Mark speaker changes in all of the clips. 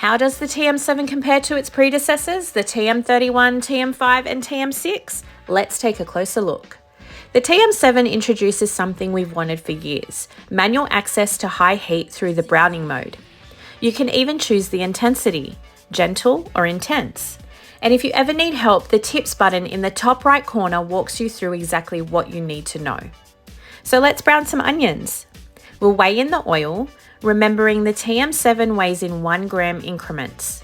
Speaker 1: How does the TM7 compare to its predecessors, the TM31, TM5 and TM6? Let's take a closer look. The TM7 introduces something we've wanted for years, manual access to high heat through the browning mode. You can even choose the intensity, gentle or intense. And if you ever need help, the tips button in the top right corner walks you through exactly what you need to know. So let's brown some onions. We'll weigh in the oil, remembering the TM7 weighs in 1 gram increments.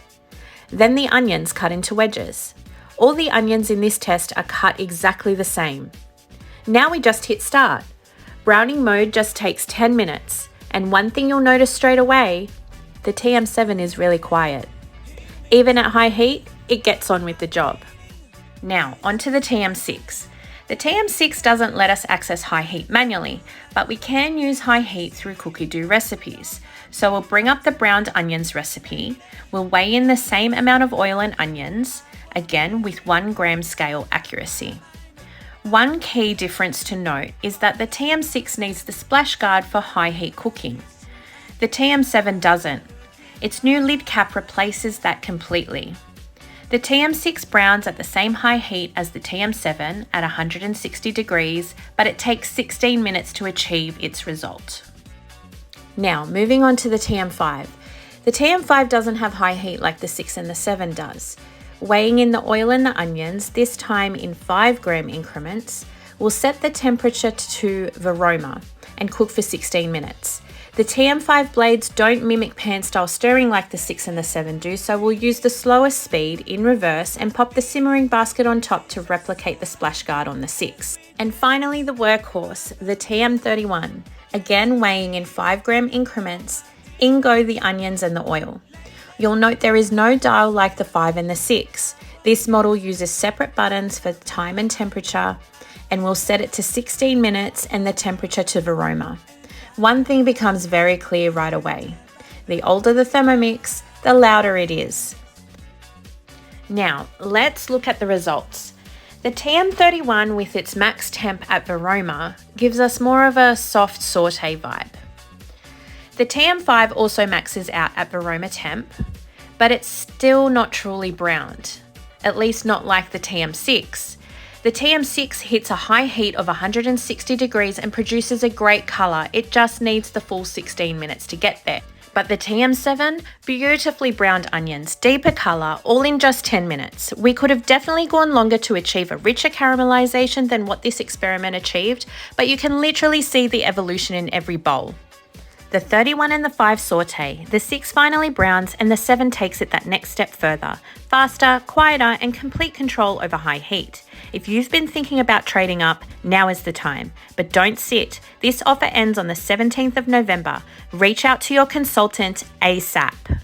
Speaker 1: Then the onions cut into wedges. All the onions in this test are cut exactly the same. Now we just hit start. Browning mode just takes 10 minutes, and one thing you'll notice straight away, the TM7 is really quiet. Even at high heat, it gets on with the job. Now, onto the TM6. The TM6 doesn't let us access high heat manually, but we can use high heat through cookie dough recipes. So we'll bring up the browned onions recipe, we'll weigh in the same amount of oil and onions, again with 1 gram scale accuracy. One key difference to note is that the TM6 needs the splash guard for high heat cooking. The TM7 doesn't. Its new lid cap replaces that completely. The TM6 browns at the same high heat as the TM7 at 160 degrees, but it takes 16 minutes to achieve its result. Now, moving on to the TM5. The TM5 doesn't have high heat like the 6 and the 7 does. Weighing in the oil and the onions, this time in 5 gram increments, we'll set the temperature to Varoma and cook for 16 minutes. The TM5 blades don't mimic pan style stirring like the 6 and the 7 do, so we'll use the slowest speed in reverse and pop the simmering basket on top to replicate the splash guard on the 6. And finally the workhorse, the TM31, again weighing in 5 gram increments, in go the onions and the oil. You'll note there is no dial like the 5 and the 6. This model uses separate buttons for time and temperature, and we'll set it to 16 minutes and the temperature to Varoma. One thing becomes very clear right away. The older the Thermomix, the louder it is. Now, let's look at the results. The TM31 with its max temp at Varoma gives us more of a soft saute vibe. The TM5 also maxes out at Varoma temp, but it's still not truly browned, at least not like the TM6. The TM6 hits a high heat of 160 degrees and produces a great colour, it just needs the full 16 minutes to get there. But the TM7, beautifully browned onions, deeper colour, all in just 10 minutes. We could have definitely gone longer to achieve a richer caramelisation than what this experiment achieved, but you can literally see the evolution in every bowl. The 31 and the 5 saute, the 6 finally browns, and the 7 takes it that next step further. Faster, quieter, and complete control over high heat. If you've been thinking about trading up, now is the time. But don't sit. This offer ends on the 17th of November. Reach out to your consultant ASAP.